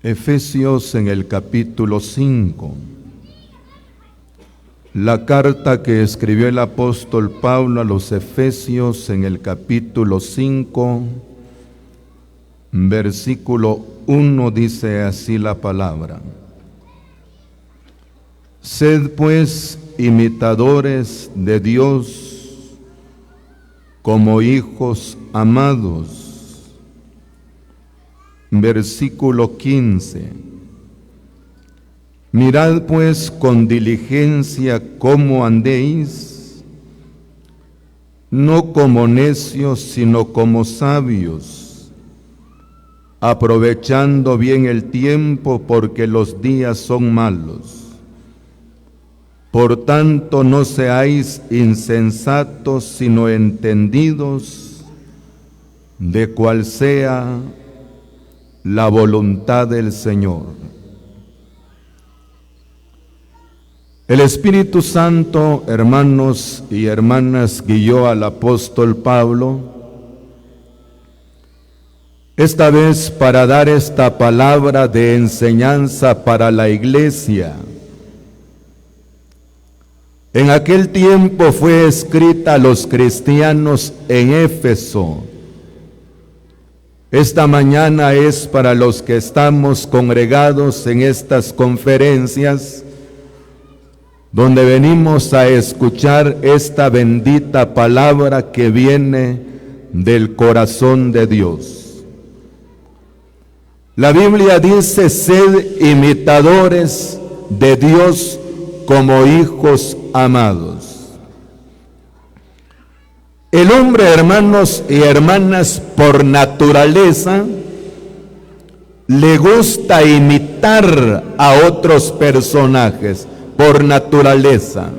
Efesios en el capítulo 5. La carta que escribió el apóstol Pablo a los Efesios en el capítulo 5, versículo 1, dice así la palabra: Sed pues imitadores de Dios como hijos amados. Versículo 15. Mirad pues con diligencia cómo andéis, no como necios, sino como sabios, aprovechando bien el tiempo, porque los días son malos. Por tanto, no seáis insensatos, sino entendidos de cuál sea la voluntad del Señor. El Espíritu Santo, hermanos y hermanas, guió al apóstol Pablo, esta vez para dar esta palabra de enseñanza para la iglesia. En aquel tiempo fue escrita a los cristianos en Éfeso. Esta mañana es para los que estamos congregados en estas conferencias, donde venimos a escuchar esta bendita palabra que viene del corazón de Dios. La Biblia dice: sed imitadores de Dios como hijos amados. El hombre, hermanos y hermanas, por naturaleza, le gusta imitar a otros personajes, por naturaleza.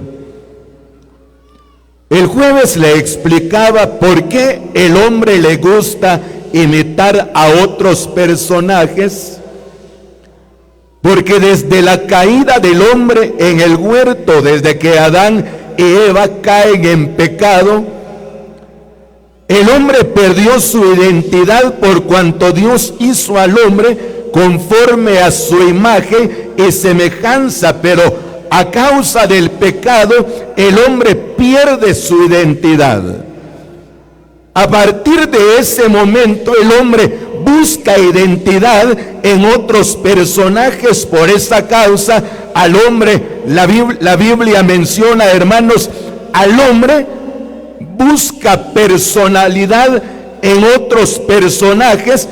El jueves le explicaba por qué el hombre le gusta imitar a otros personajes, porque desde la caída del hombre en el huerto, desde que Adán y Eva caen en pecado, el hombre perdió su identidad, por cuanto Dios hizo al hombre conforme a su imagen y semejanza, pero a causa del pecado el hombre pierde su identidad. A partir de ese momento el hombre busca identidad en otros personajes. Por esa causa al hombre, la Biblia menciona, hermanos, al hombre busca personalidad en otros personajes,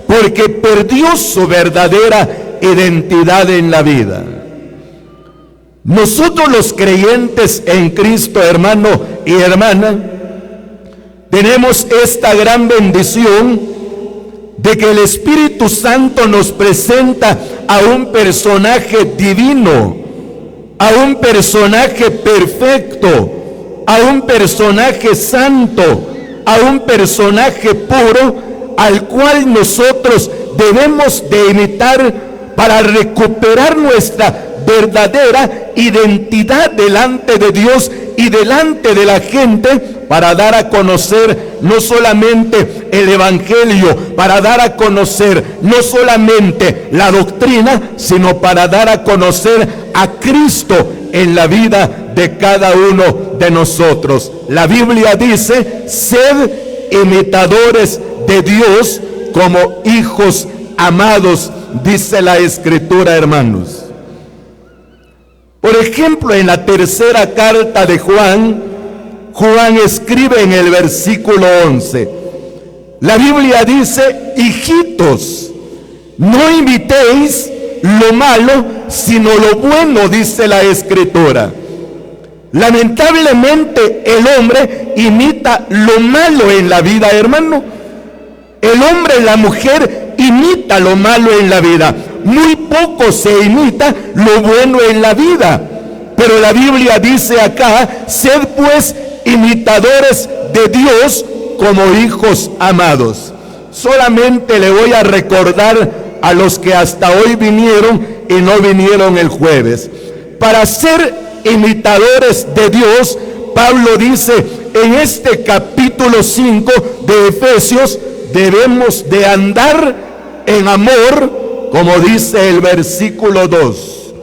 porque perdió su verdadera identidad en la vida. Nosotros los creyentes en Cristo, hermano y hermana, tenemos esta gran bendición de que el Espíritu Santo nos presenta a un personaje divino, a un personaje perfecto, a un personaje santo, a un personaje puro, al cual nosotros debemos de imitar para recuperar nuestra verdadera identidad delante de Dios y delante de la gente, para dar a conocer no solamente el Evangelio, para dar a conocer no solamente la doctrina, sino para dar a conocer a Cristo en la vida de cada uno de nosotros. La Biblia dice: sed imitadores de Dios como hijos amados, dice la Escritura, hermanos. Por ejemplo, en la tercera carta de Juan escribe en el versículo 11, la Biblia dice: hijitos, no imitéis lo malo, sino lo bueno, dice la Escritura. Lamentablemente el hombre imita lo malo en la vida, hermano. El hombre y la mujer imita lo malo en la vida. Muy poco se imita lo bueno en la vida. Pero la Biblia dice acá: sed pues imitadores de Dios como hijos amados. Solamente le voy a recordar a los que hasta hoy vinieron y no vinieron el jueves. Para ser imitadores de Dios, Pablo dice en este capítulo 5 de Efesios: debemos de andar en amor como dice el versículo 2.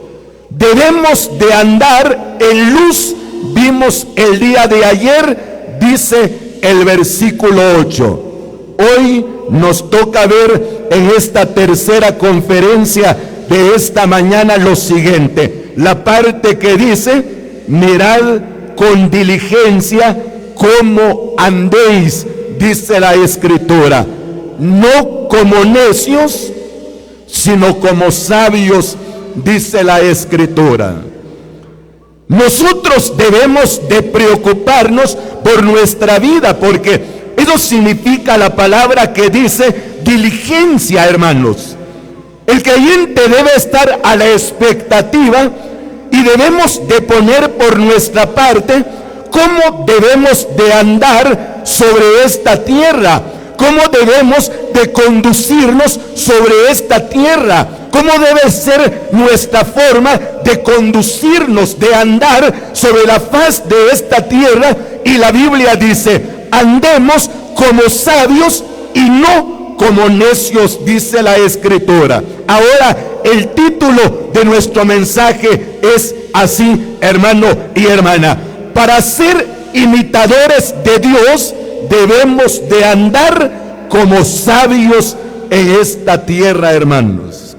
Debemos de andar en luz, vimos el día de ayer, dice el versículo 8. Hoy nos toca ver en esta tercera conferencia de esta mañana lo siguiente, la parte que dice: mirad con diligencia cómo andéis, dice la Escritura, no como necios, sino como sabios, dice la Escritura. Nosotros debemos de preocuparnos por nuestra vida, porque eso significa la palabra que dice diligencia, hermanos. El creyente debe estar a la expectativa y debemos de poner por nuestra parte cómo debemos de andar sobre esta tierra, cómo debemos de conducirnos sobre esta tierra, cómo debe ser nuestra forma de conducirnos, de andar sobre la faz de esta tierra. Y la Biblia dice: andemos como sabios y no como necios, dice la Escritura. Ahora, el título de nuestro mensaje es así, hermano y hermana: para ser imitadores de Dios, debemos de andar como sabios en esta tierra, hermanos.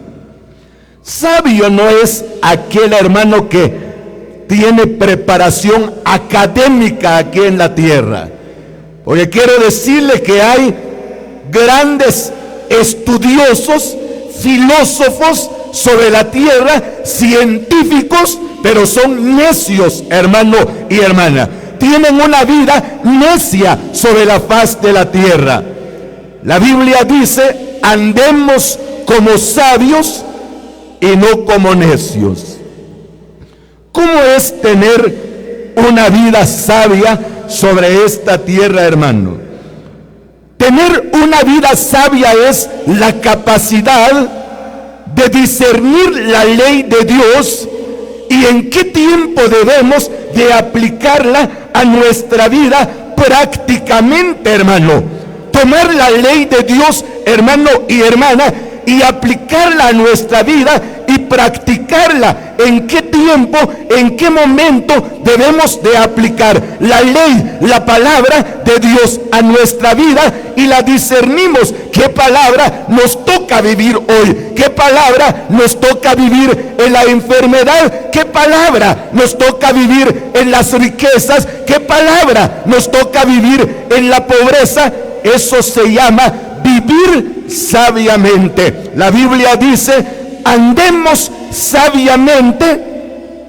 Sabio no es aquel hermano que tiene preparación académica aquí en la tierra, porque quiero decirle que hay grandes estudiosos, filósofos sobre la tierra, científicos, pero son necios, hermano y hermana. Tienen una vida necia sobre la faz de la tierra. La Biblia dice: andemos como sabios y no como necios. ¿Cómo es tener una vida sabia sobre esta tierra, hermano? Tener una vida sabia es la capacidad de discernir la ley de Dios y en qué tiempo debemos de aplicarla a nuestra vida prácticamente, hermano. Tomar la ley de Dios, hermano y hermana, y aplicarla a nuestra vida y practicarla. ¿En qué tiempo, en qué momento debemos de aplicar la ley, la palabra de Dios a nuestra vida y la discernimos? ¿Qué palabra nos toca vivir hoy? ¿Qué palabra nos toca vivir en la enfermedad? ¿Qué palabra nos toca vivir en las riquezas? ¿Qué palabra nos toca vivir en la pobreza? Eso se llama vivir sabiamente. La Biblia dice: andemos sabiamente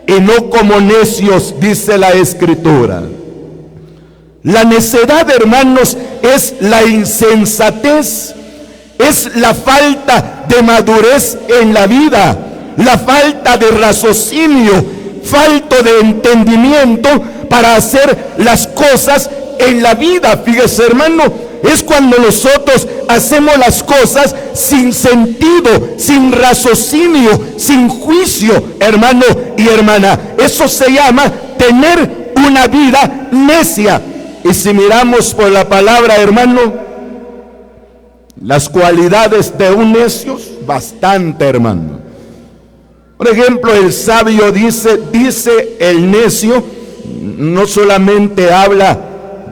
y no como necios, dice la Escritura. La necedad, hermanos, es la insensatez, es la falta de madurez en la vida, la falta de raciocinio, falta de entendimiento para hacer las cosas en la vida. Fíjese, hermano, es cuando nosotros hacemos las cosas sin sentido, sin raciocinio, sin juicio, hermano y hermana. Eso se llama tener una vida necia. Y si miramos por la palabra, hermano, las cualidades de un necio, bastante, hermano. Por ejemplo, el sabio dice el necio, no solamente habla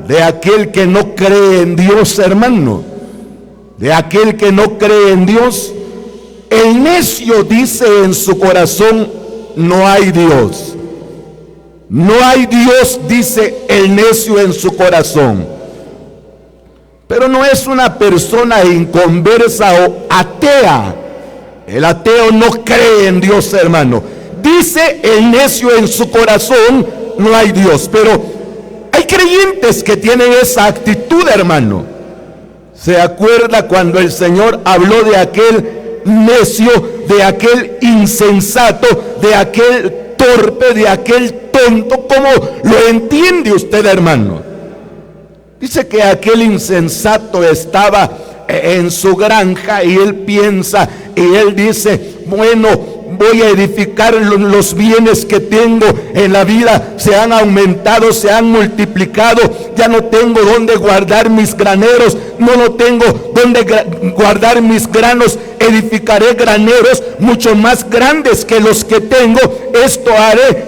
de aquel que no cree en Dios, hermano, de aquel que no cree en Dios. El necio dice en su corazón: no hay Dios. No hay Dios, dice el necio en su corazón. Pero no es una persona inconversa o atea. El ateo no cree en Dios, hermano. Dice el necio en su corazón: no hay Dios. Pero hay creyentes que tienen esa actitud, hermano. ¿Se acuerda cuando el Señor habló de aquel necio, de aquel insensato, de aquel torpe, de aquel tonto? ¿Cómo lo entiende usted, hermano? Dice que aquel insensato estaba en su granja y él piensa y él dice: bueno, voy a edificar los bienes que tengo en la vida. Se han aumentado, se han multiplicado. Ya no tengo donde guardar mis graneros, no tengo donde guardar mis granos. Edificaré graneros mucho más grandes que los que tengo. Esto haré,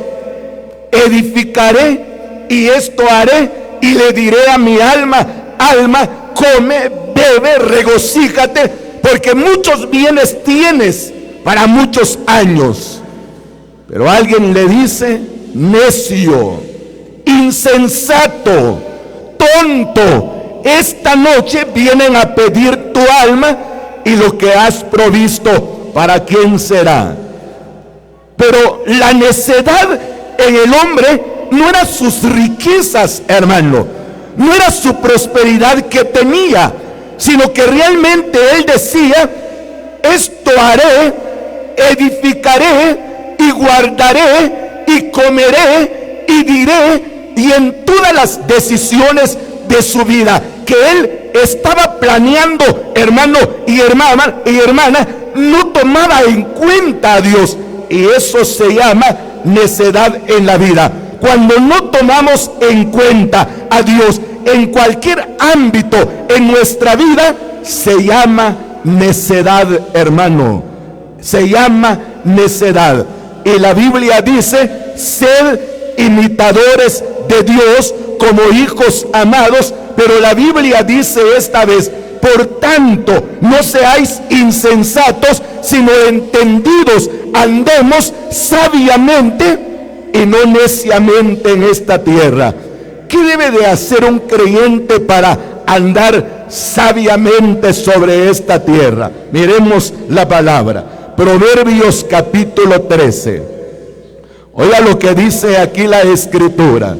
edificaré y esto haré, y le diré a mi alma: alma, come, bebe, regocíjate, porque muchos bienes tienes para muchos años. Pero alguien le dice: necio, insensato, tonto, esta noche vienen a pedir tu alma, y lo que has provisto, ¿para quién será? Pero la necedad en el hombre no era sus riquezas, hermano, no era su prosperidad que tenía, sino que realmente él decía: esto haré, edificaré y guardaré y comeré y diré. Y en todas las decisiones de su vida que él estaba planeando, hermano y hermana, no tomaba en cuenta a Dios. Y eso se llama necedad en la vida. Cuando no tomamos en cuenta a Dios en cualquier ámbito en nuestra vida, se llama necedad, hermano. Se llama necedad. Y la Biblia dice: sed imitadores de Dios como hijos amados. Pero la Biblia dice esta vez: por tanto, no seáis insensatos, sino entendidos. Andemos sabiamente y no neciamente en esta tierra. ¿Qué debe de hacer un creyente para andar sabiamente sobre esta tierra? Miremos la palabra. Proverbios capítulo 13. Oiga lo que dice aquí la Escritura.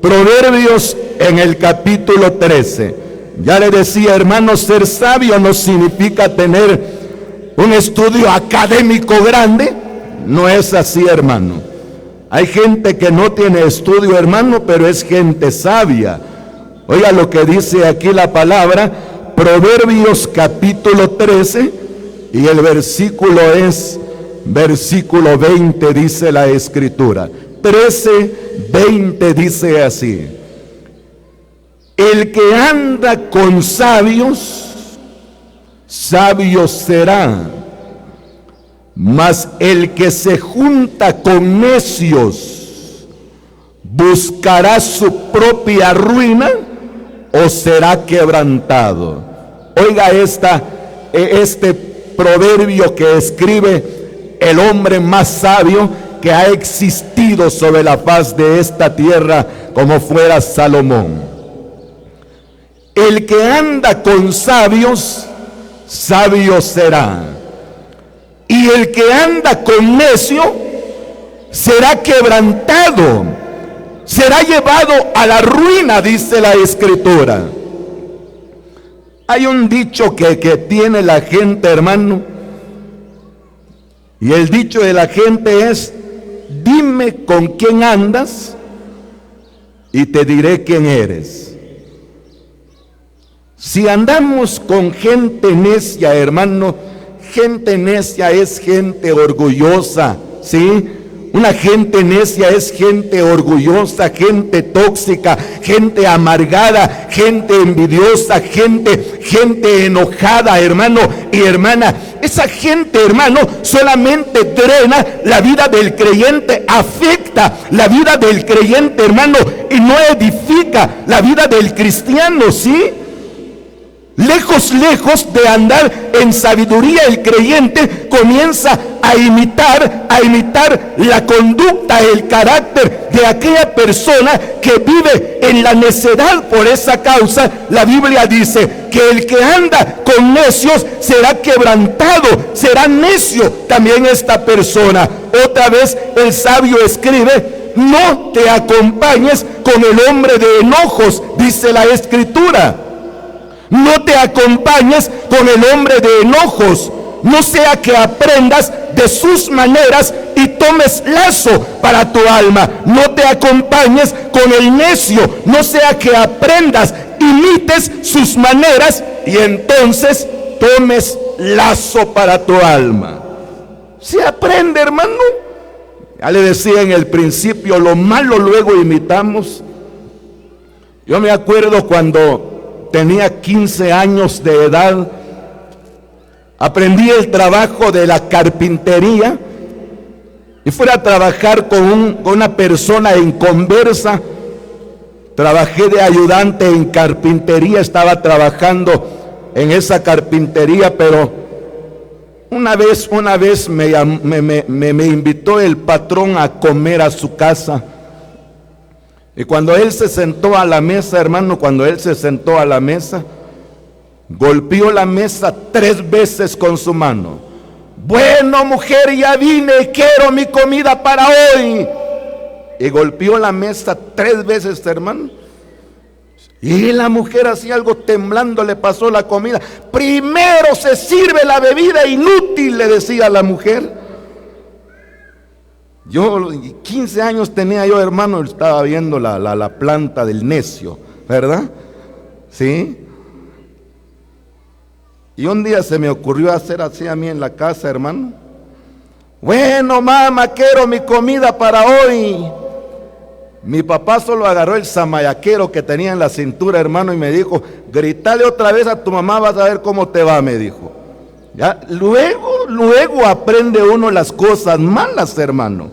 Proverbios en el capítulo 13. Ya le decía, hermano, ser sabio no significa tener un estudio académico grande. No es así, hermano. Hay gente que no tiene estudio, hermano, pero es gente sabia. Oiga lo que dice aquí la palabra, Proverbios capítulo 13, y el versículo es versículo 20, dice la Escritura. 13, 20 dice así: el que anda con sabios, sabio será, mas el que se junta con necios buscará su propia ruina o será quebrantado. Oiga este proverbio que escribe el hombre más sabio que ha existido sobre la faz de esta tierra, como fuera Salomón. El que anda con sabios, sabio será. Y el que anda con necio será quebrantado, será llevado a la ruina, dice la Escritura. Hay un dicho que tiene la gente, hermano, y el dicho de la gente es: dime con quién andas y te diré quién eres. Si andamos con gente necia, hermano, gente necia es gente orgullosa, ¿sí? Una gente necia es gente orgullosa, gente tóxica, gente amargada, gente envidiosa, gente enojada, hermano y hermana. Esa gente, hermano, solamente drena la vida del creyente, afecta la vida del creyente, hermano, y no edifica la vida del cristiano, ¿sí? Lejos de andar en sabiduría, el creyente comienza a imitar la conducta, el carácter de aquella persona que vive en la necedad. Por esa causa, la Biblia dice que el que anda con necios será quebrantado, será necio también esta persona. Otra vez el sabio escribe: no te acompañes con el hombre de enojos, dice la Escritura. No te acompañes con el hombre de enojos, no sea que aprendas de sus maneras y tomes lazo para tu alma. No te acompañes con el necio, no sea que aprendas, imites sus maneras y entonces tomes lazo para tu alma. Se aprende, hermano. Ya le decía en el principio, lo malo luego imitamos. Yo me acuerdo cuando tenía 15 años de edad, aprendí el trabajo de la carpintería y fui a trabajar con una persona en Conversa. Trabajé de ayudante en carpintería, estaba trabajando en esa carpintería, pero una vez me invitó el patrón a comer a su casa. Y cuando él se sentó a la mesa, hermano, golpeó la mesa 3 veces con su mano. Bueno, mujer, ya vine, quiero mi comida para hoy. Y golpeó la mesa 3 veces, hermano. Y la mujer, así algo temblando, le pasó la comida. Primero se sirve la bebida, inútil, le decía a la mujer. Yo, 15 años tenía yo, hermano, estaba viendo la planta del necio, ¿verdad? ¿Sí? Y un día se me ocurrió hacer así a mí en la casa, hermano. Bueno, mamá, quiero mi comida para hoy. Mi papá solo agarró el zamayaquero que tenía en la cintura, hermano, y me dijo, gritale otra vez a tu mamá, vas a ver cómo te va, me dijo. Ya, luego aprende uno las cosas malas, hermano.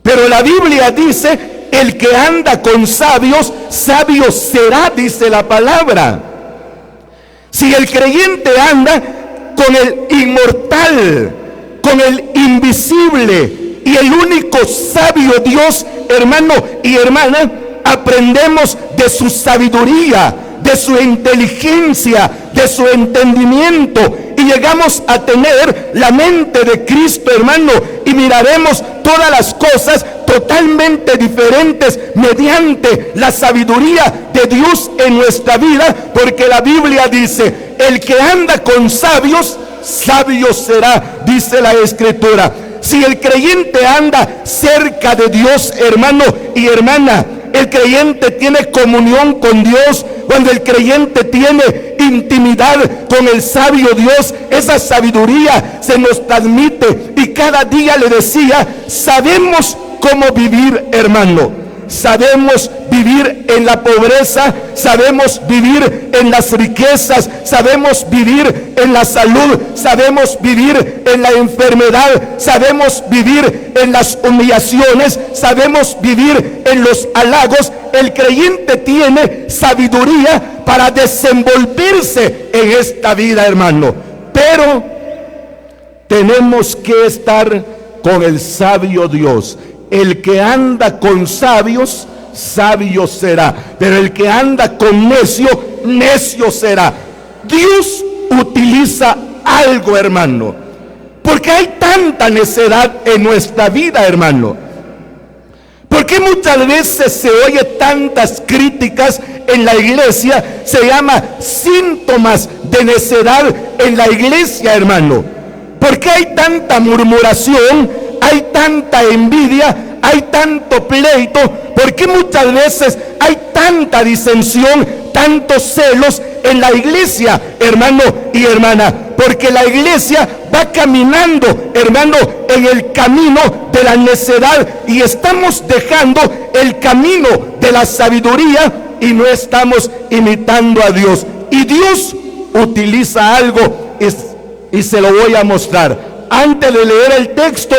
Pero la Biblia dice, el que anda con sabios, sabio será, dice la palabra. Si el creyente anda con el inmortal, con el invisible y el único sabio Dios, hermano y hermana, aprendemos de su sabiduría, de su inteligencia, de su entendimiento, y llegamos a tener la mente de Cristo, hermano, y miraremos todas las cosas totalmente diferentes mediante la sabiduría de Dios en nuestra vida, porque la Biblia dice, el que anda con sabios, sabio será, dice la Escritura. Si el creyente anda cerca de Dios, hermano y hermana, el creyente tiene comunión con Dios, cuando el creyente tiene intimidad con el sabio Dios, esa sabiduría se nos transmite, y cada día le decía, sabemos cómo vivir, hermano. Sabemos vivir en la pobreza, sabemos vivir en las riquezas, sabemos vivir en la salud, sabemos vivir en la enfermedad, sabemos vivir en las humillaciones, sabemos vivir en los halagos. El creyente tiene sabiduría para desenvolverse en esta vida, hermano. Pero tenemos que estar con el sabio Dios. El que anda con sabios, sabio será. Pero el que anda con necio, necio será. Dios utiliza algo, hermano, porque hay tanta necedad en nuestra vida, hermano. Porque muchas veces se oye tantas críticas en la iglesia, se llama síntomas de necedad en la iglesia, hermano. Porque hay tanta murmuración, hay tanta envidia, hay tanto pleito, porque muchas veces hay tanta disensión, tantos celos en la iglesia, hermano y hermana, porque la iglesia va caminando, hermano, en el camino de la necedad, y estamos dejando el camino de la sabiduría y no estamos imitando a Dios. Y Dios utiliza algo, y se lo voy a mostrar. Antes de leer el texto,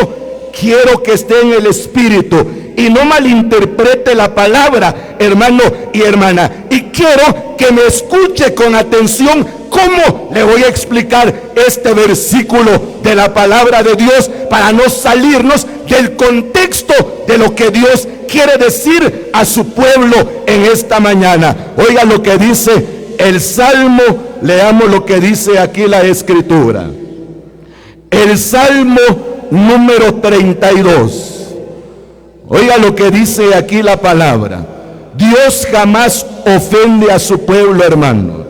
quiero que esté en el espíritu y no malinterprete la palabra, hermano y hermana. Y quiero que me escuche con atención cómo le voy a explicar este versículo de la palabra de Dios, para no salirnos del contexto de lo que Dios quiere decir a su pueblo en esta mañana. Oiga lo que dice el Salmo, leamos lo que dice aquí la Escritura. El Salmo número 32. Oiga lo que dice aquí la palabra. Dios jamás ofende a su pueblo, hermano,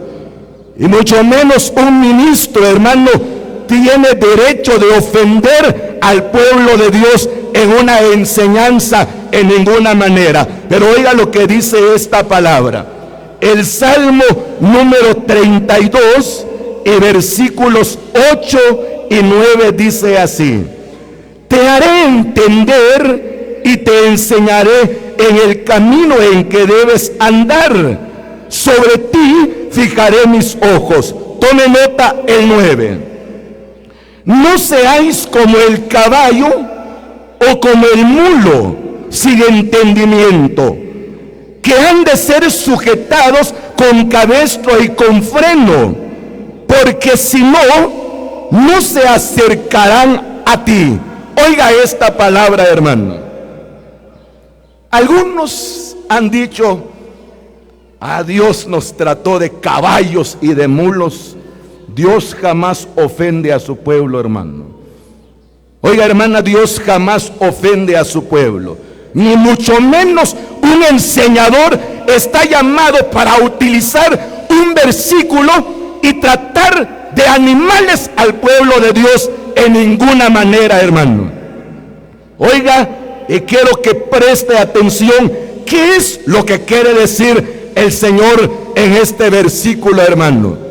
y mucho menos un ministro, hermano, tiene derecho de ofender al pueblo de Dios en una enseñanza en ninguna manera. Pero oiga lo que dice esta palabra. El Salmo número 32 y versículos 8 y 9 dice así: te haré entender y te enseñaré en el camino en que debes andar. Sobre ti fijaré mis ojos. Tome nota el 9. No seáis como el caballo o como el mulo sin entendimiento, que han de ser sujetados con cabestro y con freno, porque si no, no se acercarán a ti. Oiga esta palabra, hermano. Algunos han dicho: a Dios nos trató de caballos y de mulos. Dios jamás ofende a su pueblo, hermano. Oiga, hermana, Dios jamás ofende a su pueblo, ni mucho menos un enseñador está llamado para utilizar un versículo y tratar de animales al pueblo de Dios en ninguna manera, hermano. Oiga, y quiero que preste atención, ¿qué es lo que quiere decir el Señor en este versículo, hermano?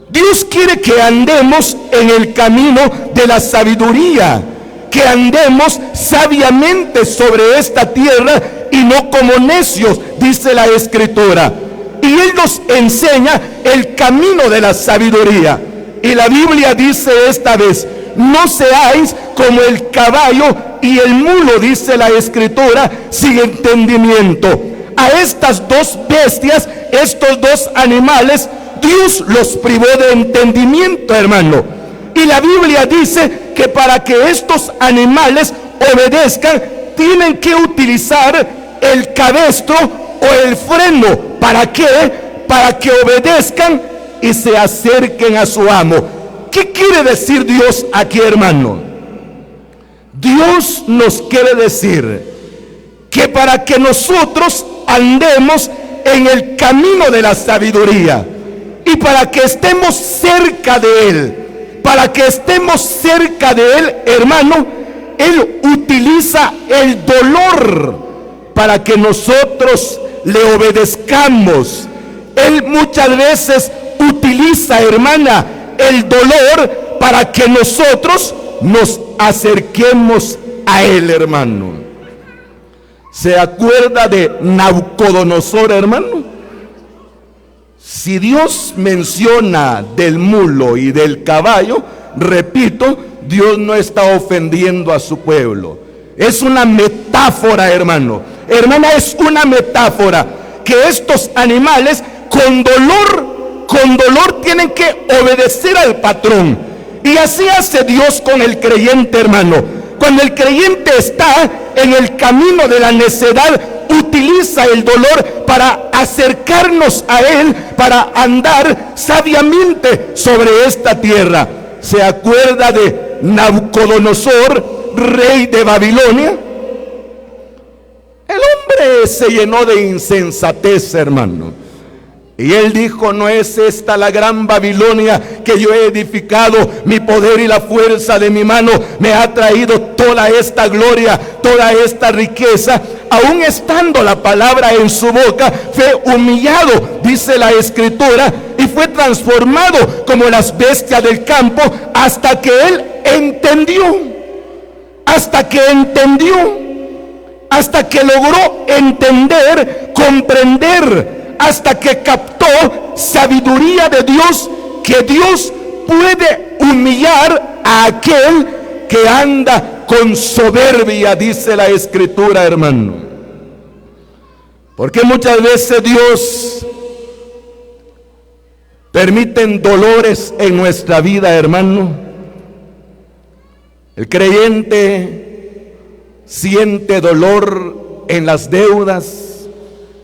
Dios quiere que andemos en el camino de la sabiduría, que andemos sabiamente sobre esta tierra y no como necios, dice la Escritura. Y Él nos enseña el camino de la sabiduría. Y la Biblia dice esta vez: no seáis como el caballo y el mulo, dice la Escritura, sin entendimiento. A estas dos bestias, estos dos animales, Dios los privó de entendimiento, hermano. Y la Biblia dice que para que estos animales obedezcan, tienen que utilizar el cabestro o el freno. ¿Para qué? Para que obedezcan y se acerquen a su amo. ¿Qué quiere decir Dios aquí, hermano? Dios nos quiere decir que para que nosotros andemos en el camino de la sabiduría, y para que estemos cerca de Él, para que estemos cerca de Él, hermano, Él utiliza el dolor para que nosotros le obedezcamos. Él muchas veces utiliza, hermana, el dolor para que nosotros nos acerquemos a Él, hermano. ¿Se acuerda de Nabucodonosor, hermano? Si Dios menciona del mulo y del caballo, repito, Dios no está ofendiendo a su pueblo. Es una metáfora, hermano. Hermana, es una metáfora que estos animales con dolor tienen que obedecer al patrón. Y así hace Dios con el creyente, hermano. Cuando el creyente está en el camino de la necedad, utiliza el dolor para acercarnos a Él, para andar sabiamente sobre esta tierra. ¿Se acuerda de Nabucodonosor, rey de Babilonia? El hombre se llenó de insensatez, hermano. Y él dijo: no es esta la gran Babilonia que yo he edificado, mi poder y la fuerza de mi mano me ha traído toda esta gloria, toda esta riqueza. Aún estando la palabra en su boca, fue humillado, dice la Escritura, y fue transformado como las bestias del campo, hasta que él entendió, hasta que logró entender, comprender, hasta que captó sabiduría de Dios, que Dios puede humillar a aquel que anda con soberbia, dice la Escritura, hermano. Porque muchas veces Dios permite dolores en nuestra vida, hermano. El creyente siente dolor en las deudas,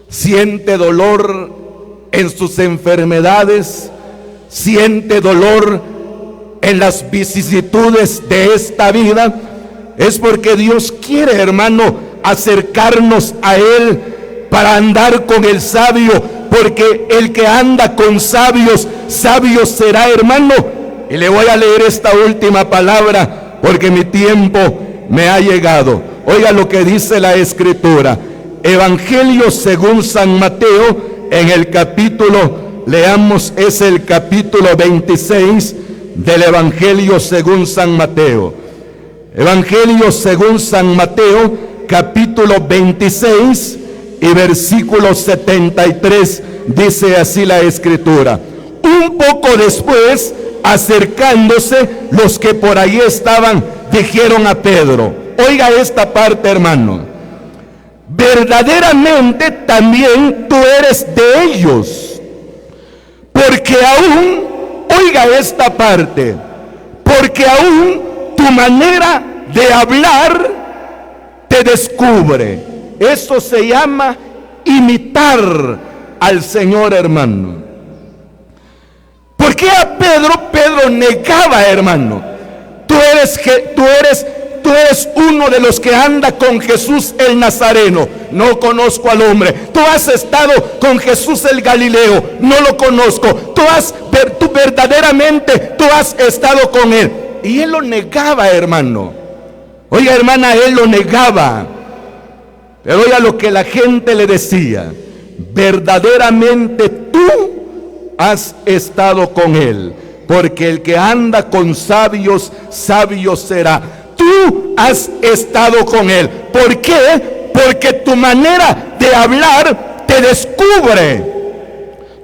siente dolor en sus enfermedades, siente dolor en las vicisitudes de esta vida. Es porque Dios quiere, hermano, acercarnos a Él para andar con el sabio, porque el que anda con sabios, sabio será, hermano. Y le voy a leer esta última palabra porque mi tiempo me ha llegado. Oiga lo que dice la Escritura. Evangelio según San Mateo, en el capítulo, leamos, es el capítulo 26 del Evangelio según San Mateo. Evangelio según San Mateo, capítulo 26 y versículo 73, dice así la Escritura. Un poco después, acercándose, los que por ahí estaban, dijeron a Pedro, oiga esta parte, hermano, verdaderamente también tú eres de ellos, porque aún, oiga esta parte, porque aún tu manera de hablar te descubre. Eso se llama imitar al Señor, hermano. ¿Por qué a Pedro negaba, hermano? Tú eres uno de los que anda con Jesús el Nazareno. No conozco al hombre. Tú has estado con Jesús el Galileo. No lo conozco. Tú verdaderamente has estado con él. Y él lo negaba, hermano. Oiga, hermana, él lo negaba. Pero oiga lo que la gente le decía. Verdaderamente tú has estado con él, porque el que anda con sabios, sabio será. Tú has estado con él. ¿Por qué? Porque tu manera de hablar te descubre.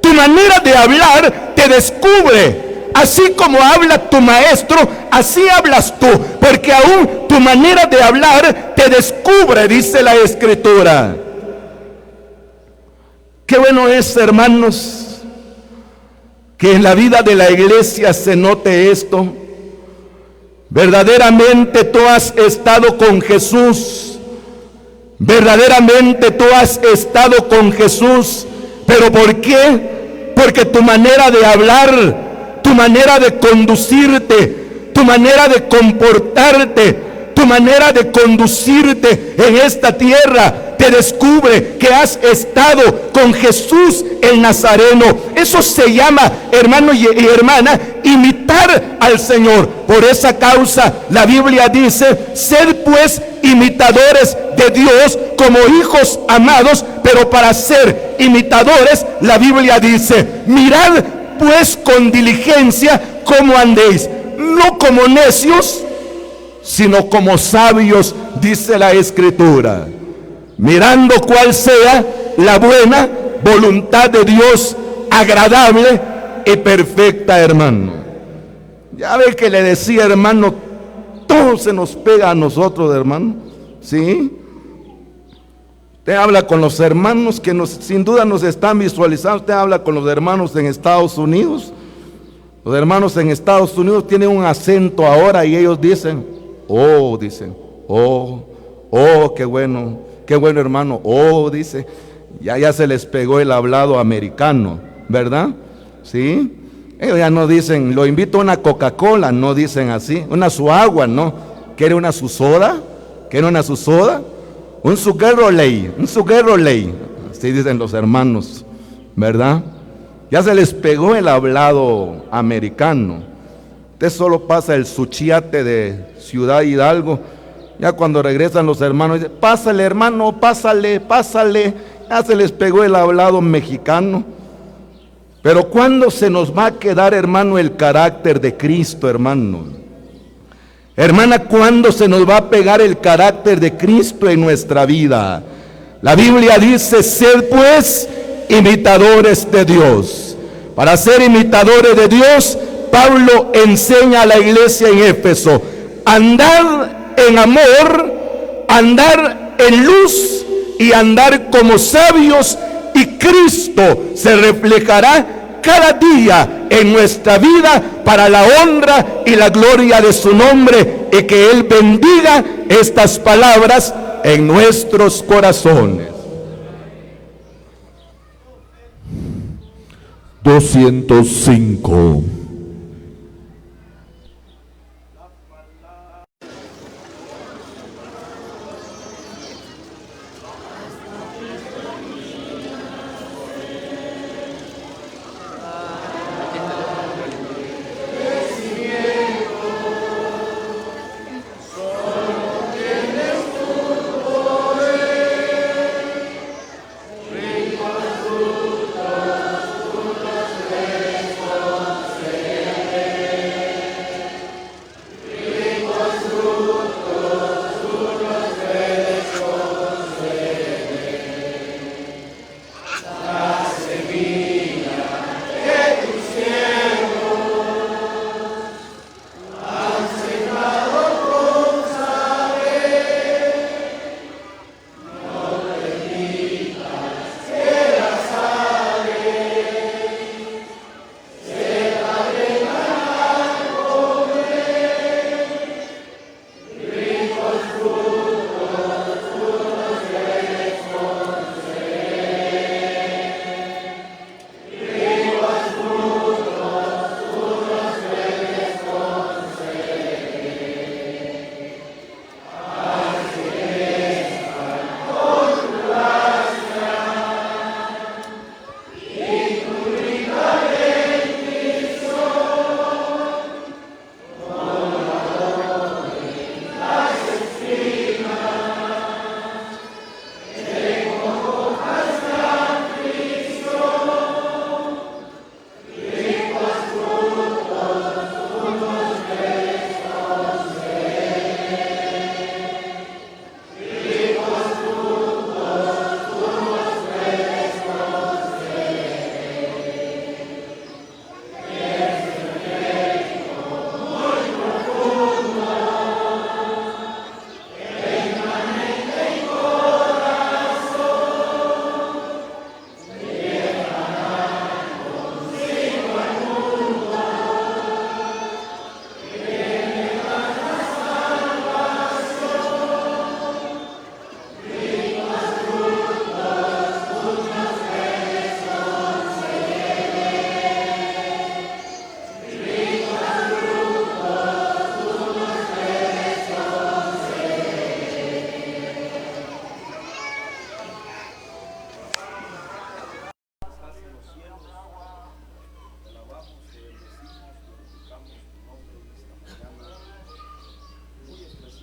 Tu manera de hablar te descubre. Así como habla tu maestro, así hablas tú, porque aún tu manera de hablar te descubre, dice la Escritura. Qué bueno es, hermanos, que en la vida de la iglesia se note esto. Verdaderamente tú has estado con Jesús. Verdaderamente tú has estado con Jesús. ¿Pero por qué? Porque tu manera de hablar, tu manera de conducirte, tu manera de comportarte, tu manera de conducirte en esta tierra te descubre que has estado con Jesús el Nazareno. Eso se llama, hermano y hermana, imitar al Señor. Por esa causa la Biblia dice, sed pues imitadores de Dios como hijos amados. Pero para ser imitadores, la Biblia dice, mirad pues con diligencia cómo andéis, no como necios, sino como sabios, dice la Escritura, mirando cuál sea la buena voluntad de Dios, agradable y perfecta, hermano. Ya ve que le decía, hermano, todo se nos pega a nosotros, hermano, ¿sí? Usted habla con los hermanos que sin duda nos están visualizando. Usted habla con los hermanos en Estados Unidos. Los hermanos en Estados Unidos tienen un acento ahora y ellos dicen, oh, qué bueno hermano, oh, dice, ya se les pegó el hablado americano, ¿verdad? ¿Sí? Ellos ya no dicen, lo invito a una Coca-Cola, no dicen así, su agua, ¿no? ¿Quiere una su soda? ¿Quiere una su soda? Un sugueroley, así dicen los hermanos, ¿verdad? Ya se les pegó el hablado americano. Usted solo pasa el suchiate de Ciudad Hidalgo. Ya cuando regresan los hermanos, dicen, pásale hermano, pásale. Ya se les pegó el hablado mexicano. Pero ¿cuándo se nos va a quedar, hermano, el carácter de Cristo, hermano? Hermana, ¿cuándo se nos va a pegar el carácter de Cristo en nuestra vida? La Biblia dice, sed pues imitadores de Dios. Para ser imitadores de Dios, Pablo enseña a la iglesia en Éfeso, andar en amor, andar en luz y andar como sabios, y Cristo se reflejará cada día en nuestra vida para la honra y la gloria de su nombre, y que Él bendiga estas palabras en nuestros corazones. 205.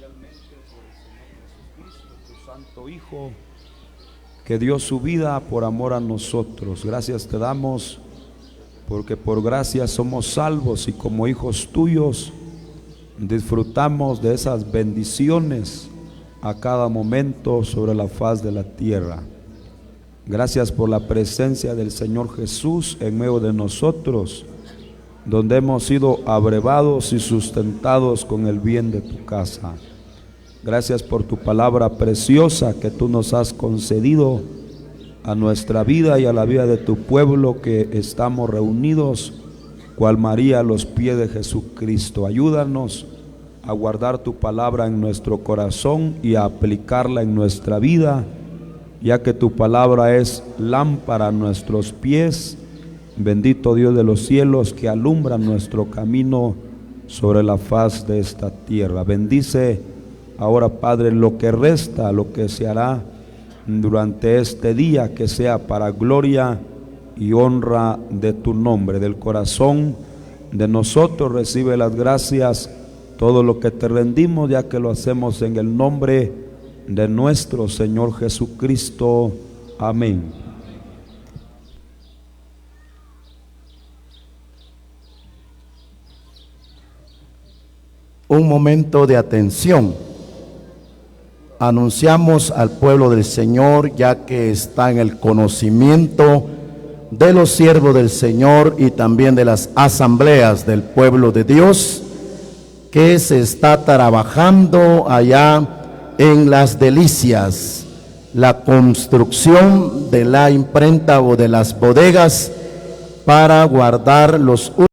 especialmente por el Señor Jesucristo, tu Santo Hijo, que dio su vida por amor a nosotros. Gracias te damos, porque por gracia somos salvos y como hijos tuyos disfrutamos de esas bendiciones a cada momento sobre la faz de la tierra. Gracias por la presencia del Señor Jesús en medio de nosotros, donde hemos sido abrevados y sustentados con el bien de tu casa. Gracias por tu palabra preciosa que tú nos has concedido a nuestra vida y a la vida de tu pueblo, que estamos reunidos cual María a los pies de Jesucristo. Ayúdanos a guardar tu palabra en nuestro corazón y a aplicarla en nuestra vida, ya que tu palabra es lámpara a nuestros pies. Bendito Dios de los cielos, que alumbra nuestro camino sobre la faz de esta tierra. Bendice ahora, Padre, lo que resta, lo que se hará durante este día, que sea para gloria y honra de tu nombre. Del corazón de nosotros recibe las gracias, todo lo que te rendimos, ya que lo hacemos en el nombre de nuestro Señor Jesucristo. Amén. Un momento de atención. Anunciamos al pueblo del Señor, ya que está en el conocimiento de los siervos del Señor y también de las asambleas del pueblo de Dios, que se está trabajando allá en Las Delicias, la construcción de la imprenta o de las bodegas para guardar los